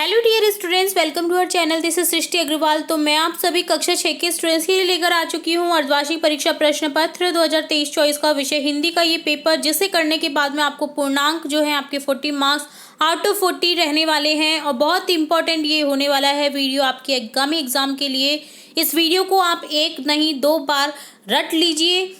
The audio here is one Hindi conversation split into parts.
Hello dear students, welcome to our channel. This is Srishti Agarwal. तो मैं आप सभी कक्षा 6 के स्टूडेंट्स के लिए लेकर आ चुकी हूँ अर्धवार्षिक परीक्षा प्रश्न पत्र 2023-24 का विषय हिंदी का ये पेपर, जिसे करने के बाद में आपको पूर्णांक जो है आपके 40 मार्क्स आउट ऑफ 40 रहने वाले हैं। और बहुत इंपॉर्टेंट ये होने वाला है वीडियो आपके आगामी एग्जाम के लिए। इस वीडियो को आप एक नहीं 2 बार रट लीजिए।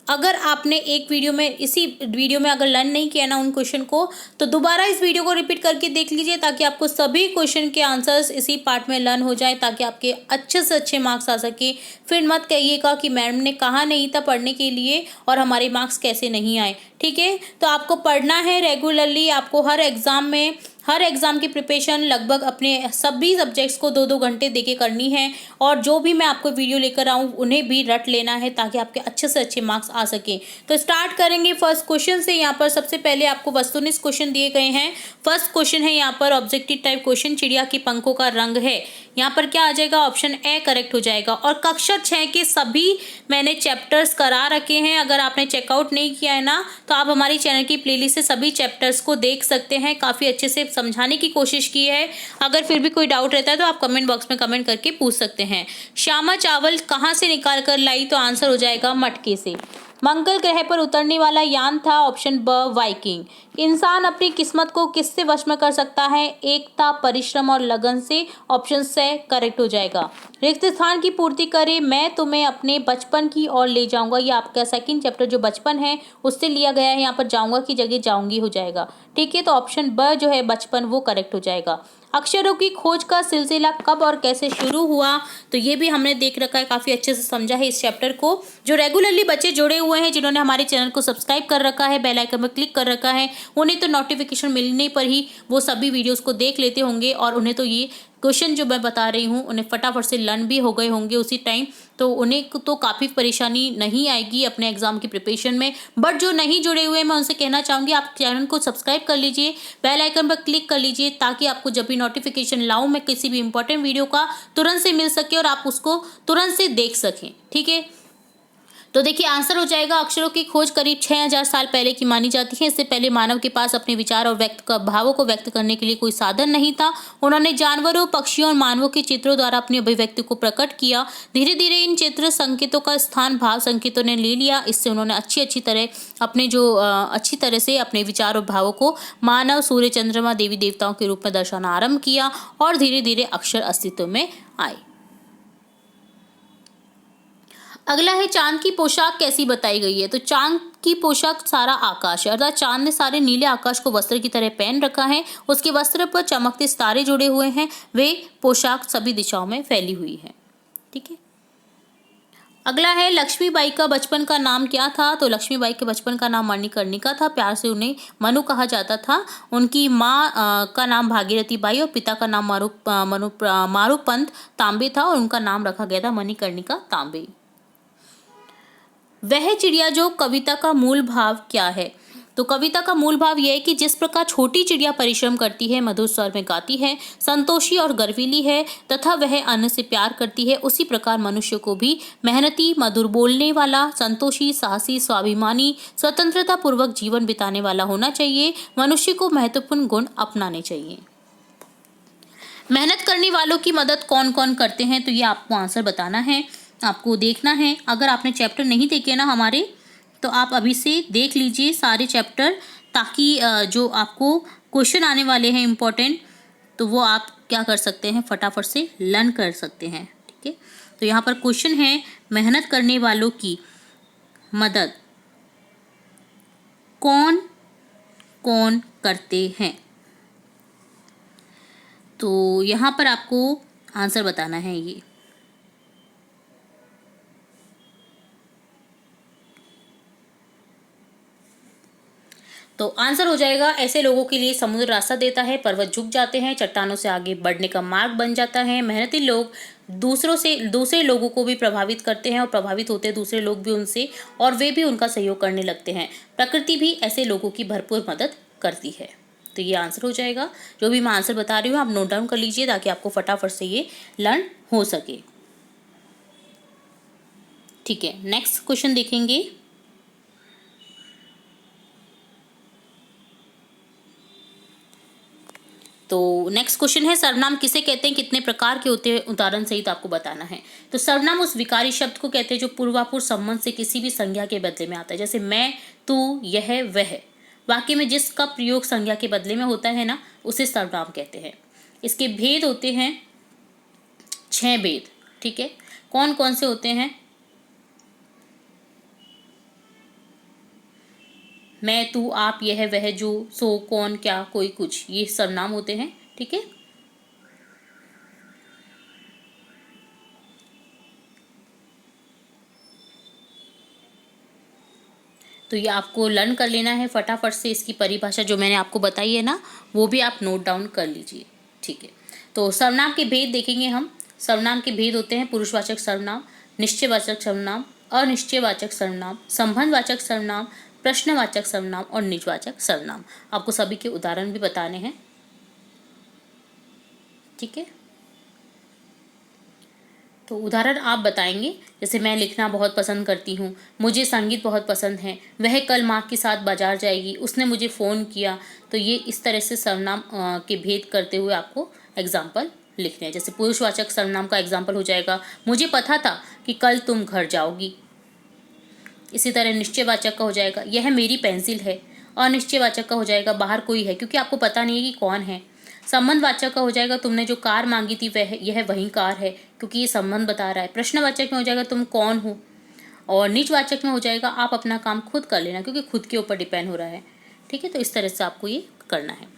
अगर आपने एक वीडियो में इसी वीडियो में अगर लर्न नहीं किया ना उन क्वेश्चन को, तो दोबारा इस वीडियो को रिपीट करके देख लीजिए, ताकि आपको सभी क्वेश्चन के आंसर्स इसी पार्ट में लर्न हो जाए, ताकि आपके अच्छे से अच्छे मार्क्स आ सके। फिर मत कहिएगा कि मैडम ने कहा नहीं था पढ़ने के लिए और हमारे मार्क्स कैसे नहीं आए। ठीक है, तो आपको पढ़ना है रेगुलरली। आपको हर एग्ज़ाम की प्रिपरेशन लगभग अपने सभी सब्जेक्ट्स को 2-2 घंटे देके करनी है। और जो भी मैं आपको वीडियो लेकर आऊँ उन्हें भी रट लेना है, ताकि आपके अच्छे से अच्छे मार्क्स आ सकें। तो स्टार्ट करेंगे फर्स्ट क्वेश्चन से। यहाँ पर सबसे पहले आपको वस्तुनिष्ठ क्वेश्चन दिए गए हैं। फर्स्ट क्वेश्चन है यहाँ पर ऑब्जेक्टिव टाइप क्वेश्चन, चिड़िया की पंखों का रंग है। यहाँ पर क्या आ जाएगा? ऑप्शन ए करेक्ट हो जाएगा। और कक्षा 6 के सभी मैंने चैप्टर्स करा रखे हैं। अगर आपने चेकआउट नहीं किया है ना, तो आप हमारी चैनल की प्लेलिस्ट से सभी चैप्टर्स को देख सकते हैं। काफ़ी अच्छे से समझाने की कोशिश की है। अगर फिर भी कोई डाउट रहता है तो आप कमेंट बॉक्स में कमेंट करके पूछ सकते हैं। श्यामा चावल कहाँ से निकाल कर लाई? तो आंसर हो जाएगा मटके से। मंगल ग्रह पर उतरने वाला यान था? ऑप्शन ब वाइकिंग। इंसान अपनी किस्मत को किससे वश में कर सकता है? एकता, परिश्रम और लगन से। ऑप्शन से करेक्ट हो जाएगा। रिक्त स्थान की पूर्ति करे, मैं तुम्हें अपने बचपन की ओर ले जाऊंगा। ये आपका सेकंड चैप्टर जो बचपन है उससे लिया गया है। यहाँ पर जाऊंगा की जगह जाऊंगी हो जाएगा। ठीक है, तो ऑप्शन ब जो है बचपन वो करेक्ट हो जाएगा। अक्षरों की खोज का सिलसिला कब और कैसे शुरू हुआ? तो ये भी हमने देख रखा है, काफ़ी अच्छे से समझा है इस चैप्टर को। जो रेगुलरली बच्चे जुड़े हुए हैं, जिन्होंने हमारे चैनल को सब्सक्राइब कर रखा है, बेल आइकन पर क्लिक कर रखा है, उन्हें तो नोटिफिकेशन मिलने पर ही वो सभी वीडियोस को देख लेते होंगे, और उन्हें तो ये क्वेश्चन जो मैं बता रही हूँ उन्हें फटाफट से लर्न भी हो गए होंगे उसी टाइम। तो उन्हें तो काफ़ी परेशानी नहीं आएगी अपने एग्जाम की प्रिपरेशन में। बट जो नहीं जुड़े हुए, मैं उनसे कहना चाहूँगी आप चैनल को सब्सक्राइब कर लीजिए, बेल आइकन पर क्लिक कर लीजिए, ताकि आपको जब भी नोटिफिकेशन लाऊं मैं किसी भी इंपॉर्टेंट वीडियो का, तुरंत से मिल सके और आप उसको तुरंत से देख सकें। ठीक है, तो देखिए आंसर हो जाएगा अक्षरों की खोज करीब 6000 साल पहले की मानी जाती है। इससे पहले मानव के पास अपने विचार और भावों को व्यक्त करने के लिए कोई साधन नहीं था। उन्होंने जानवरों, पक्षियों और मानवों के चित्रों द्वारा अपनी अभिव्यक्ति को प्रकट किया। धीरे धीरे इन चित्र संकेतों का स्थान भाव संकेतों ने ले लिया। इससे उन्होंने अच्छी तरह से अपने विचार और भावों को मानव, सूर्य, चंद्रमा, देवी देवताओं के रूप में दर्शाना आरंभ किया, और धीरे धीरे अक्षर अस्तित्व में आए। अगला है चांद की पोशाक कैसी बताई गई है? तो चांद की पोशाक सारा आकाश है, अर्थात चांद ने सारे नीले आकाश को वस्त्र की तरह पहन रखा है। उसके वस्त्र पर चमकते सितारे जुड़े हुए हैं। वे पोशाक सभी दिशाओं में फैली हुई है। ठीक है, अगला है लक्ष्मीबाई का बचपन का नाम क्या था? तो लक्ष्मीबाई के बचपन का नाम मणिकर्णिका था। प्यार से उन्हें मनु कहा जाता था। उनकी माँ का नाम भागीरथी बाई और पिता का नाम मारूपंत तांबे था, और उनका नाम रखा गया था मणिकर्णिका तांबे। वह चिड़िया जो कविता का मूल भाव क्या है? तो कविता का मूल भाव यह है कि जिस प्रकार छोटी चिड़िया परिश्रम करती है, मधुर स्वर में गाती है, संतोषी और गर्वीली है तथा वह अन्न से प्यार करती है, उसी प्रकार मनुष्य को भी मेहनती, मधुर बोलने वाला, संतोषी, साहसी, स्वाभिमानी, स्वतंत्रता पूर्वक जीवन बिताने वाला होना चाहिए। मनुष्य को महत्वपूर्ण गुण अपनाने चाहिए। मेहनत करने वालों की मदद कौन कौन करते हैं? तो ये आपको आंसर बताना है, आपको देखना है। अगर आपने चैप्टर नहीं देखे ना हमारे, तो आप अभी से देख लीजिए सारे चैप्टर, ताकि जो आपको क्वेश्चन आने वाले हैं इम्पोर्टेंट, तो वो आप क्या कर सकते हैं, फटाफट से लर्न कर सकते हैं। ठीक है, तो यहाँ पर क्वेश्चन है, मेहनत करने वालों की मदद कौन कौन करते हैं? तो यहाँ पर आपको आंसर बताना है ये। तो आंसर हो जाएगा, ऐसे लोगों के लिए समुद्र रास्ता देता है, पर्वत झुक जाते हैं, चट्टानों से आगे बढ़ने का मार्ग बन जाता है। मेहनती लोग दूसरे लोगों को भी प्रभावित करते हैं, और प्रभावित होते हैं दूसरे लोग भी उनसे, और वे भी उनका सहयोग करने लगते हैं। प्रकृति भी ऐसे लोगों की भरपूर मदद करती है। तो ये आंसर हो जाएगा। जो भी मैं आंसर बता रही हूँ आप नोट डाउन कर लीजिए, ताकि आपको फटाफट से ये लर्न हो सके। ठीक है, नेक्स्ट क्वेश्चन देखेंगे। तो नेक्स्ट क्वेश्चन है, सर्वनाम किसे कहते हैं, कितने प्रकार के होते हैं, उदाहरण सहित आपको बताना है। तो सर्वनाम उस विकारी शब्द को कहते हैं जो पूर्वापुर संबंध से किसी भी संज्ञा के बदले में आता है, जैसे मैं, तू, यह, वह। वाक्य में जिसका प्रयोग संज्ञा के बदले में होता है ना, उसे सर्वनाम कहते हैं। इसके भेद होते हैं 6 भेद, ठीक है। कौन कौन से होते हैं? मैं, तू, आप, यह, वह, जो, सो, कौन, क्या, कोई, कुछ, ये सर्वनाम होते हैं, ठीक है। तो ये आपको लर्न कर लेना है फटाफट से। इसकी परिभाषा जो मैंने आपको बताई है ना, वो भी आप नोट डाउन कर लीजिए, ठीक है। तो सर्वनाम के भेद देखेंगे हम। सर्वनाम के भेद होते हैं पुरुषवाचक सर्वनाम, निश्चयवाचक सर्वनाम, अनिश्चयवाचक सर्वनाम, संबंधवाचक सर्वनाम, प्रश्नवाचक सर्वनाम और निजवाचक सर्वनाम। आपको सभी के उदाहरण भी बताने हैं, ठीक है। तो उदाहरण आप बताएंगे, जैसे मैं लिखना बहुत पसंद करती हूँ, मुझे संगीत बहुत पसंद है, वह कल माँ के साथ बाजार जाएगी, उसने मुझे फ़ोन किया। तो ये इस तरह से सर्वनाम के भेद करते हुए आपको एग्जाम्पल लिखने हैं। जैसे पुरुषवाचक सर्वनाम का एग्जाम्पल हो जाएगा, मुझे पता था कि कल तुम घर जाओगी। इसी तरह निश्चयवाचक का हो जाएगा, यह मेरी पेंसिल है। अनिश्चयवाचक का हो जाएगा, बाहर कोई है, क्योंकि आपको पता नहीं है कि कौन है। संबंधवाचक का हो जाएगा, तुमने जो कार मांगी थी वह यह वही कार है, क्योंकि ये संबंध बता रहा है। प्रश्नवाचक में हो जाएगा, तुम कौन हो। और निजवाचक में हो जाएगा, आप अपना काम खुद कर लेना, क्योंकि खुद के ऊपर डिपेंड हो रहा है, ठीक है। तो इस तरह से आपको ये करना है।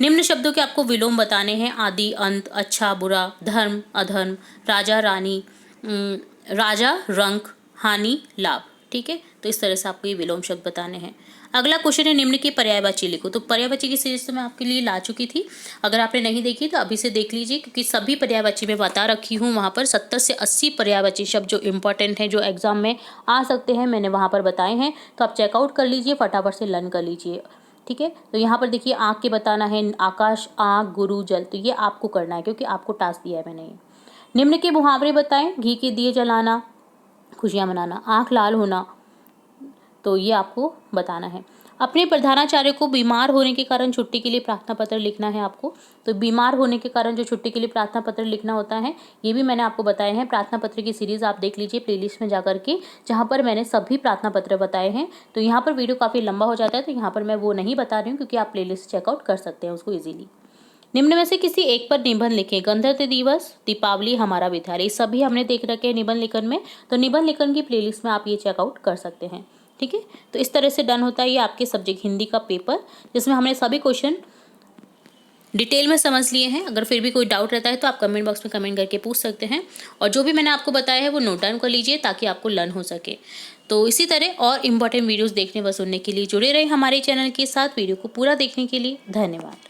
निम्न शब्दों के आपको विलोम बताने हैं, आदि, अंत, अच्छा, बुरा, धर्म, अधर्म, राजा, रानी, राजा, रंक, हानि, लाभ, ठीक है। तो इस तरह से आपको ये विलोम शब्द बताने हैं। अगला क्वेश्चन है, निम्न की पर्यायवाची लिखो। तो पर्यायवाची की सीरीज तो मैं आपके लिए ला चुकी थी, अगर आपने नहीं देखी तो अभी से देख लीजिए, क्योंकि सभी पर्यायवाची में बता रखी हूँ। वहाँ पर 70 से 80 पर्यायवाची शब्द जो इंपॉर्टेंट हैं, जो एग्जाम में आ सकते हैं, मैंने वहाँ पर बताए हैं। तो आप चेकआउट कर लीजिए, फटाफट से लर्न कर लीजिए, ठीक है। तो यहाँ पर देखिए, आँख के बताना है, आकाश, आँख, गुरु, जल। तो ये आपको करना है, क्योंकि आपको टास्क दिया है मैंने ये। निम्न के मुहावरे बताएं, घी के दिए जलाना, खुशियाँ मनाना, आँख लाल होना। तो ये आपको बताना है। अपने प्रधानाचार्य को बीमार होने के कारण छुट्टी के लिए प्रार्थना पत्र लिखना है आपको। तो बीमार होने के कारण जो छुट्टी के लिए प्रार्थना पत्र लिखना होता है, ये भी मैंने आपको बताए हैं। प्रार्थना पत्र की सीरीज आप देख लीजिए प्लेलिस्ट में जाकर के, जहाँ पर मैंने सभी प्रार्थना पत्र बताए हैं। तो यहाँ पर वीडियो काफ़ी लंबा हो जाता है, तो यहाँ पर मैं वो नहीं बता रही हूँ, क्योंकि आप प्लेलिस्ट चेकआउट कर सकते हैं उसको ईजिली। निम्न में से किसी एक पर निबंध लिखें, गणतंत्र दिवस, दीपावली, हमारा विद्यालय। सभी हमने देख रखे हैं निबंध लेखन में, तो निबंध लेखन की प्लेलिस्ट में आप ये चेकआउट कर सकते हैं, ठीक है। तो इस तरह से डन होता है ये आपके सब्जेक्ट हिंदी का पेपर, जिसमें हमने सभी क्वेश्चन डिटेल में समझ लिए हैं। अगर फिर भी कोई डाउट रहता है तो आप कमेंट बॉक्स में कमेंट करके पूछ सकते हैं, और जो भी मैंने आपको बताया है वो नोट डाउन कर लीजिए, ताकि आपको लर्न हो सके। तो इसी तरह और इम्पॉर्टेंट वीडियोज़ देखने व सुनने के लिए जुड़े रहे हमारे चैनल के साथ। वीडियो को पूरा देखने के लिए धन्यवाद।